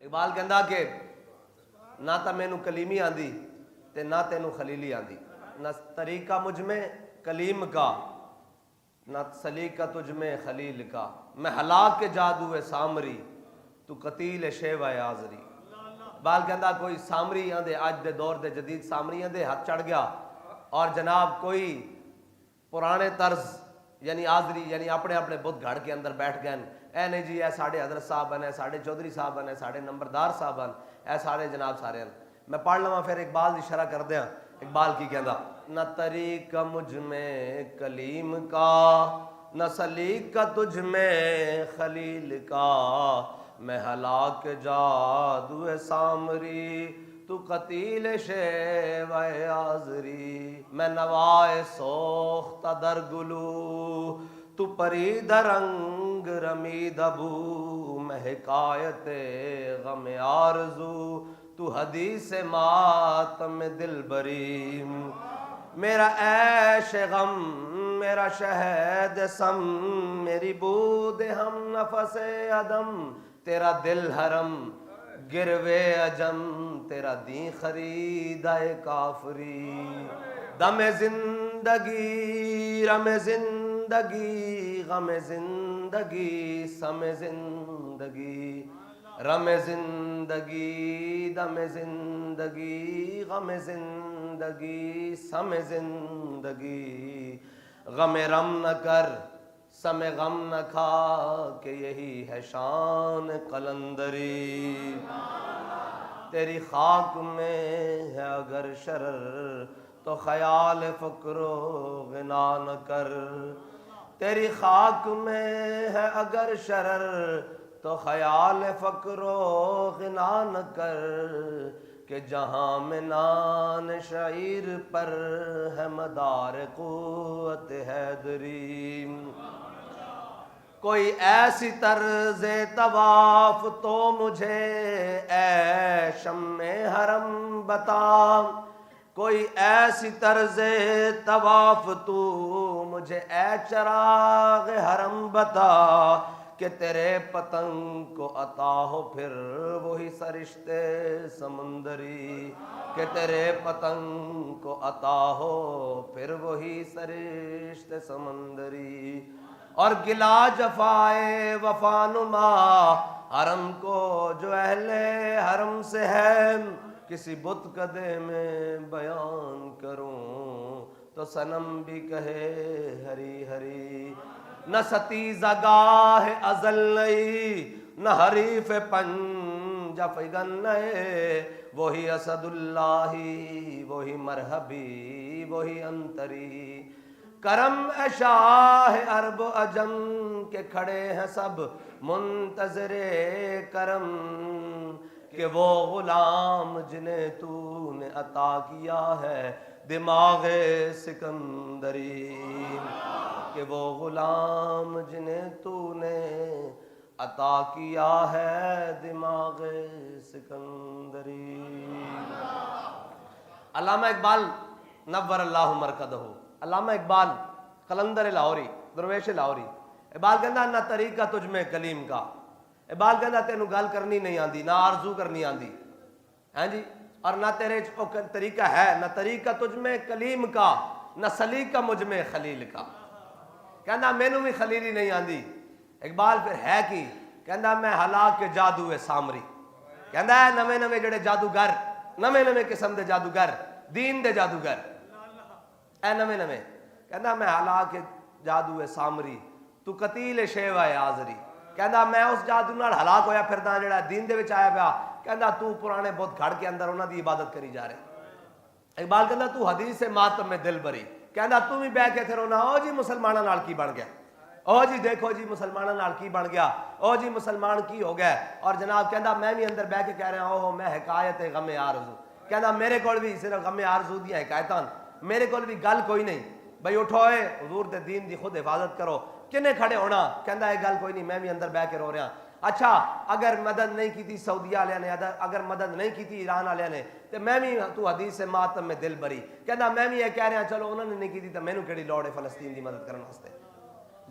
اقبال کہندا کہ نہ تا مینوں کلیمی آندی تے نہ تینوں خلیلی آندی، نہ طریقہ مجھ میں کلیم کا نہ سلیقہ تجھ میں خلیل کا، میں ہلاک کے جادو سامری تو قتیل شیوہ آزری۔ اقبال کہندا کوئی سامری آندے اج دے دور دے جدید سامری آندے ہاتھ چڑھ گیا، اور جناب کوئی پرانے طرز یعنی آزری یعنی اپنے اپنے بدھ گھڑ کے اندر بیٹھ گئے، اے نہیں جی اے ساڑھے حضرت صاحب ہیں، اے ساڑھے چودھری صاحب ہیں، اے ساڑھے نمبردار صاحب ہیں، اے سارے جناب سارے ہیں۔ میں پڑھ لواں پھر اقبال دی شرح کر دیاں۔ اقبال کی کہندا نہ طریقہ مجھ میں کلیم کا نہ سلیقہ تجھ میں خلیل کا، میں ہلاک جادو سامری تو قتیل شیوہ آزری، میں نوائے سوختہ در گلو تو پرید رنگ رمید ابو، میں حکایت غم آرزو تو حدیث ماتم دل بری، میرا عیش غم میرا شہد سم میری بود ہم نفس عدم، تیرا دل حرم گروے عجم تیرا دین خریدائے کافری، دم زندگی رم زندگی غم زندگی سم زندگی، رم زندگی دم زندگی غم زندگی سم زندگی، غم رم نہ کر سم غم نہ کھا کہ یہی ہے شان قلندری، تیری خاک میں ہے اگر شرر تو خیال فکر و غنا نہ کر، تیری خاک میں ہے اگر شرر تو خیال فکر و غنا نہ کر، کہ جہاں میں نان شعیر پر ہے مدار قوت حیدری، کوئی ایسی طرز طواف تو مجھے اے شمع حرم بتا، کوئی ایسی طرز طواف تو مجھے اے چراغ حرم بتا، کہ تیرے پتنگ کو عطا ہو پھر وہی سرشتے سمندری، کہ تیرے پتنگ کو عطا ہو پھر وہی سرشتے سمندری، اور گلا جفائے وفا نما حرم کو جو اہل حرم سے ہے، کسی بت کدے میں بیان کروں تو صنم بھی کہے ہری ہری، نہ ستیزہ گاہ ازل نئی نہ حریف پنج فگن نئے، وہی اسد اللہ وہی مرحبی وہی انتری، کرم اے شاہ عرب و عجم کے کھڑے ہیں سب منتظر کرم، کہ وہ غلام جنہیں تو نے عطا کیا ہے دماغ سکندری، کہ وہ غلام جنہیں تو نے عطا کیا ہے دماغ سکندری۔ علامہ اقبال نور اللہ مرکزہ، علامہ اقبال قلندر لاہوری درویش لاہوری، اقبال کہندا نہ طریقہ تجھ میں کلیم کا، اقبال کہندا تینوں گل کرنی نہیں آندی نہ آرزو کرنی آندی، ہاں جی، اور نہ تیرے طریقہ ہے، نہ طریقہ تجھ میں کلیم کا نہ سلیقہ مجھ میں خلیل کا، کہندا مینوں بھی خلیلی نہیں آندی۔ اقبال پھر ہے کی کہندا میں ہلاک کے جادو سامری، کہندا ہے نویں نویں جڑے جادوگر نویں نویں قسم دے جادوگر دین دے جادوگر اے نویں نویں، کہندا میں ہلاک کے جادو سامری تو قتیل شیوہ آزری، کہندا میں اس جادو نال ہلاک ہویا پھردا جڑا دین دے وچ آیا پیا، کہندا تو پرانے بت گھڑ کے اندر انہاں دی عبادت کری جا رہے۔ اقبال کہندا تو حدیث ماتم میں دل بری، کہندا تو بھی بہ کے پھر رونا او جی مسلماناں نال کی بن گیا، او جی دیکھو جی مسلماناں نال کی بن گیا، او جی مسلمان کی ہو گئے، اور جناب کہندا میں بھی اندر بہ کے کہہ رہا اوہ میں حکایت غم آرزو، کہندا میرے کول بھی صرف غم آرزو دی حکایتاں، میرے کول بھی گل کوئی نہیں، بھئی اٹھو اے حضور دے دین دی خود حفاظت کرو، کنے کھڑے ہونا، کہندا یہ گل کوئی نہیں میں بھی اندر بہ کے رو رہا۔ اچھا اگر مدد نہیں کی سعودیہ والے نے، اگر مدد نہیں کی ایران والے نے، تو میں بھی تو حدیث ماتم میں دل بری، کہندا میں بھی یہ کہہ رہا چلو انہوں نے نہیں کی تو مینوں کیڑی لوڑ ہے فلسطین دی مدد کرنے واسطے۔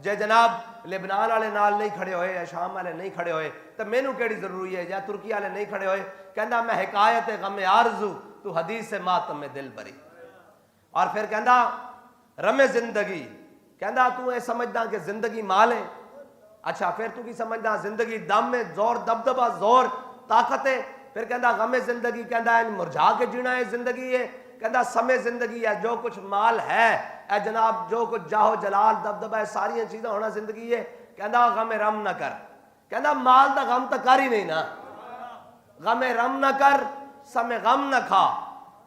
جے جناب لبنان والے نال نہیں کھڑے ہوئے یا شام والے نہیں کھڑے ہوئے تو مینوں کیڑی ضروری ہے، یا ترکی والے نہیں کھڑے ہوئے، کہندا میں حکایت غم آرزو تو حدیث ماتم میں دل بری. اور پھر کہندا رم زندگی، کہندا تو اے سمجھدا کہ زندگی مال ہے، اچھا پھر تو کی سمجھدا زندگی دم ہے، زور دبدبا، زور طاقت ہے. پھر کہندا غم زندگی، کہندا مرجھا کے جینا ہے زندگی ہے، کہندا سمے زندگی ہے، جو کچھ مال ہے اے جناب، جو کچھ جاہو جلال دبدبا ہے، ساری چیزیں ہونا زندگی ہے. کہندا غم رم نہ کر، کہندا مال دا غم تو کر ہی نہیں نا، غم رم نہ کر، سمے غم نہ کھا،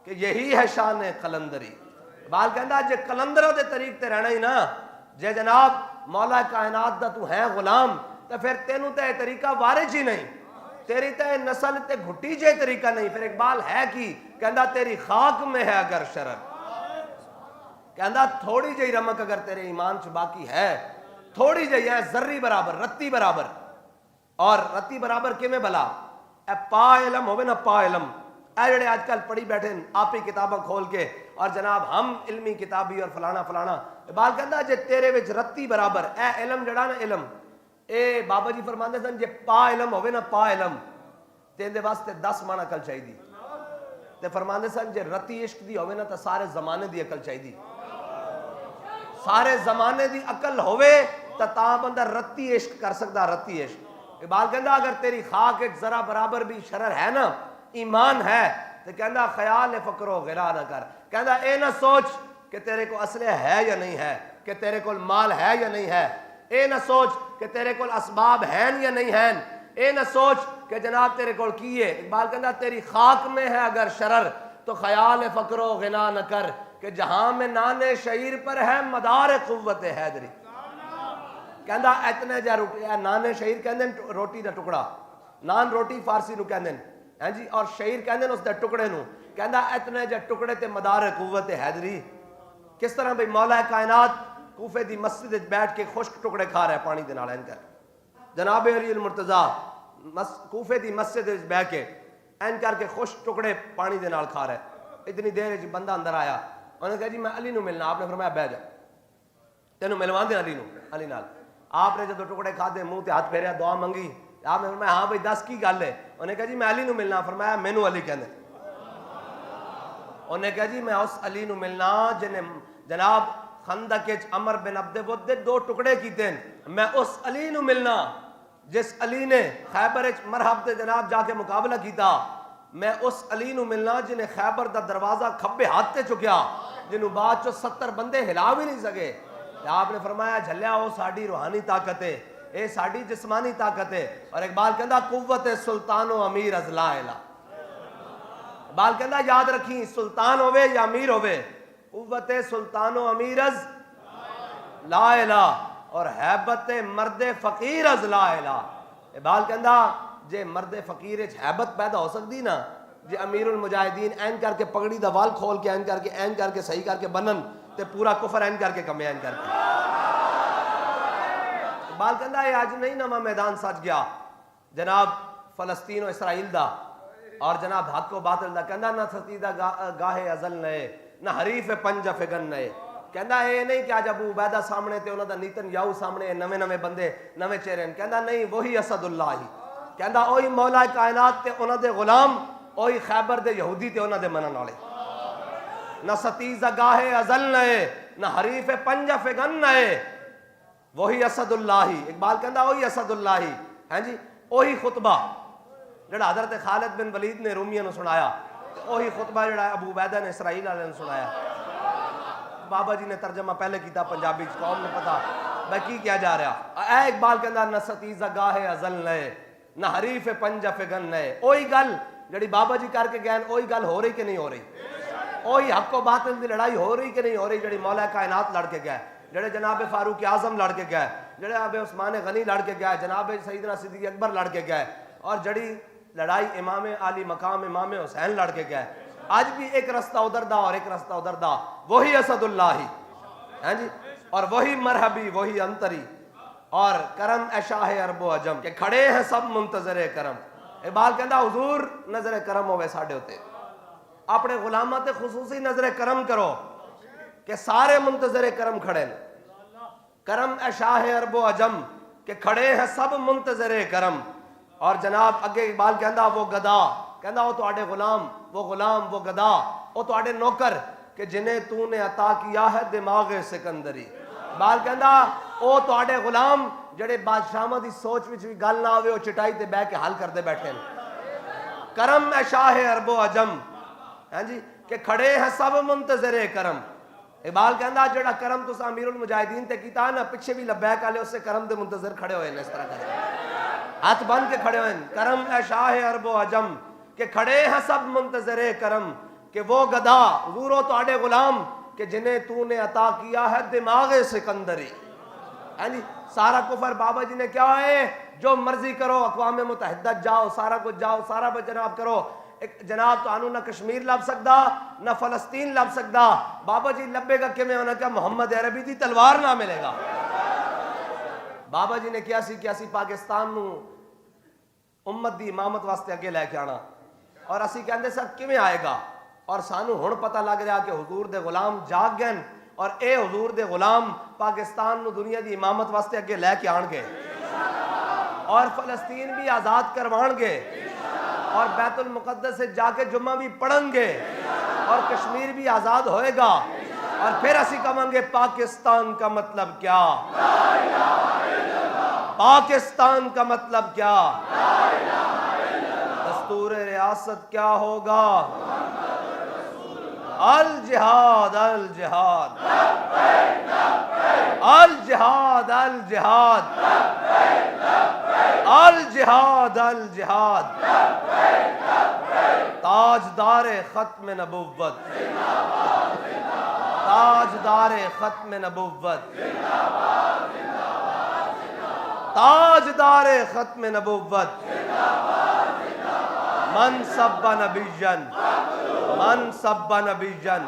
کہ یہی ہے شان قلندری. بال کہندا جے قلندروں دے طریق تے رہنا ہی نا، جے جناب مولا کائنات دا تو ہے غلام، تو پھر تینوں تے طریقہ وارج ہی نہیں، تیری تے نسل تے گھٹی جے طریقہ نہیں. پھر اقبال ہے کی کہندا تیری خاک میں ہے اگر شرر، کہندا تھوڑی جہی رمک اگر تیرے ایمان چ باقی ہے، تھوڑی جہی ہے، ذری برابر، رتی برابر. اور رتی برابر کیویں بلا، اے پا علم ہوے نا، پا علم، اے جڑے آج کل پڑھی بیٹھے آپ ہی کتاباں کھول کے اور جناب ہم علمی کتابی اور فلانا فلانا. اقبال کہندا جے تیرے وچ رتی برابر اے علم جڑا نا، علم اے بابا جی فرماندے سن جے پا علم ہوے نا، پا علم تے دے واسطے 10 مانا عقل چاہیے. تے فرماندے سن جے رتی عشق دی ہوے نا تے سارے زمانے دی عقل چاہیے، سارے زمانے دی عقل ہوے تا بندہ رتی عشق کر سکدا، رتی عشق. اقبال کہندا اگر تیری خاک ایک ذرا برابر بھی شرر ہے نا، ایمان ہے، تو کہندا خیال فکر و غرا نہ کر. کہندا اے نہ سوچ کہ تیرے کو اسلحہ ہے یا نہیں ہے، کہ تیرے کو مال ہے یا نہیں ہے، اے نہ سوچ کہ تیرے کو اسباب ہیں یا نہیں ہیں، اے نہ سوچ کہ جناب تیرے کو کی ہے. اقبال کہندا تیری خاک میں ہے اگر شرر تو خیال فکر و غنا نہ کر، کہ جہاں میں نان شعیر پر ہے مدار قوت حیدری. کہندا اتنے جا روٹی، نان شعیر کہندے روٹی دا ٹکڑا، نان روٹی فارسی نو کہندے ہیں جی، اور شعیر کہندے اس دے ٹکڑے نو. کہندا اتنے جا ٹکڑے تے مدار قوت حیدری. کس طرح بھئی مولا کائنات کوفے دی مسجد وچ بیٹھ کے خشک ٹکڑے کھا رہا ہے پانی دے نال این کر. جناب علی المرتضیٰ کوفے دی مسجد وچ بیٹھ کے این کر کے خشک ٹکڑے پانی دے نال کھا رہا ہے. اتنی دیر وچ بندہ اندر آیا، انہوں نے کہا جی میں علی نو ملنا. آپ نے فرمایا بیٹھ جا، تینوں ملوان دے علی نو، علی نال. آپ نے جدو ٹکڑے کھادے منہ تے ہاتھ پھیریا، دعا منگی. آپ نے فرمایا ہاں بھئی دس کی گل ہے؟ انہوں نے کہا جی میں علی نو ملنا. فرمایا مینوں علی کہندے. انہوں نے کہا جی میں اس علی نو ملنا جنہیں جناب خندق وچ عمر بن عبد ود دے 2 ٹکڑے کیتے ہیں. میں اس علی نو ملنا جس علی نے خیبر وچ مرحب دے جناب جا کے مقابلہ کیتا. میں اس علی نو ملنا جنہیں خیبر دا دروازہ کھبے ہاتھ تے چکیا، جنہوں بعد چو 70 بندے ہلا بھی نہیں سکے. آپ نے فرمایا جھلیا وہ ساڑی روحانی طاقت ہے، اے ساڑی جسمانی طاقت ہے. اور اقبال کہندا قوت سلطان و امیر از لا الہ. اقبال کہندا یاد رکھیں سلطان ہوئے یا امیر ہوئے، قوت سلطان و امیر از لا الہ، اور حیبت مرد فقیر از لا الہ. اقبال کہندا جے مرد فقیر وچ حیبت پیدا ہو سکتی نا، جے امیر المجاہدین این کر کے پگڑی دا وال کھول کے این کر کے صحیح کر کے بنن تے پورا کفر این کر کے کمے این کر کے. اقبال کہندا ہے آج نہیں نواں میدان سج گیا جناب فلسطین و اسرائیل دا، اور جناب حق و باطل دا. کہندا نہ ستیدہ گاہے ازل نئے، نہ حریف پنج فگن نئے. کہندا اے نہیں کہ آج ابو عبیدہ سامنے تے انہاں دا نیتن یاہو سامنے نویں بندے نویں چہرے. کہندا نہیں وہی اسد اللہ ہی، کہندا اوہی مولا کائنات تے انہاں دے غلام، اوہی خیبر دے یہودی تے انہاں دے منن والے. نہ ستیزہ گاہے ازل نئے، نہ حریف پنج فگن نئے، وہی اسد اللہ ہی. اقبال کہندا وہی اسد اللہ ہی ہیں جی. وہی خطبہ جڑا حضرت خالد بن ولید نے رومیہ نو سنایا، وہی خطبہ جڑا ابو عبیدہ نے اسرائیل والے نے سنایا. بابا جی نے ترجمہ پہلے کیتا پنجابی، قوم نے پتا میں کی کیا جا رہا. اے اقبال کہندا نہ ستیزہ گاہے ازل نئے، نہ حریف پنج فگن نئے. وہی گل جڑی بابا جی کر کے گئے، وہی گل ہو رہی کہ نہیں ہو رہی؟ وہی حق و باطل دی لڑائی ہو رہی کہ نہیں ہو رہی؟ جڑی مولا کائنات لڑ کے گئے، جڑے جناب فاروق اعظم لڑ کے گئے، جڑے اب عثمان غنی لڑ کے گئے، جناب سیدنا صدیق اکبر لڑ کے گئے، اور جڑی لڑائی امام علی مقام امام حسین لڑ کے گئے. آج بھی ایک رستہ ادھر دا اور ایک رستہ ادھر دا، وہی اسد اللہ ہی ہیں جی. اور وہی مرحبی، وہی انتری، اور کرم اے شاہ عرب و عجم، کہ کھڑے ہیں سب منتظر کرم. اقبال کہندا حضور نظر کرم ہوئے ساڈے ہوتے، اپنے غلاماں تے خصوصی نظر کرم کرو کہ سارے منتظر کرم کھڑے ہیں. کرم اے شاہ عرب و عجم کہ کھڑے ہیں سب منتظر کرم. اور جناب اگے اقبال کہندا وہ گدا کہندا وہ تواڈے غلام وہ گدا وہ تواڈے نوکر کہ جنہیں تو نے عطا کیا ہے دماغ سکندری. اقبال کہندا وہ تواڈے غلام جڑے بادشاہاں دی سوچ وچ بھی گل نہ آوے وہ چٹائی تے بیٹھ کے حل کردے بیٹھے ہیں. کرم اے شاہ عرب و عجم ہاں جی کہ کھڑے ہیں سب منتظر کرم. اقبال کہندا جڑا کرم تساں امیر المجاہدین تے کیتا نا پچھے بھی لبیک والے اس سے کرم دے منتظر کھڑے ہوئے ہیں. اس طرح کر ہاتھ بن کے کھڑے ہوئے ہیں. کرم اے شاہ عرب و عجم کہ کھڑے ہیں سب منتظر کرم کہ وہ گدا حضور و تواڈے غلام کہ جنہیں تو نے عطا کیا ہے دماغ سکندری. ہاں جی سارا کفر بابا جی نے کیا ہے جو مرضی کرو اقوام متحدہ جاؤ سارا کچھ جاؤ سارا کچھ جناب کرو جناب تو آنو نہ کشمیر لب سکدا نہ فلسطین لب سکدا. بابا جی لبے گا کہ میں انہوں نے کہا محمد عربی دی تلوار نہ ملے گا. بابا جی نے کیا سی پاکستان نو امت دی امامت واسطے اگے لے کے آنا اور اسی کہندے سر کیویں آئے گا اور سانو ہن پتہ لگ رہا کہ حضور دے غلام جاگ گئے اور اے حضور دے غلام پاکستان نو دنیا دی امامت واسطے اگے لے کے آن گے اور فلسطین بھی آزاد کروان گے اور بیت المقدس سے جا کے جمعہ بھی پڑھیں گے اور کشمیر بھی آزاد ہوئے گا اور پھر اسی کہیں گے پاکستان کا مطلب کیا پاکستان کا مطلب کیا دستور ریاست کیا ہوگا الجہاد الجہاد الجہاد الجہاد الجہاد الجہاد تاجدار ختم نبوت تاجدار ختم نبوت تاجدار ختم نبوت من سب نبیًا من سب نبیًا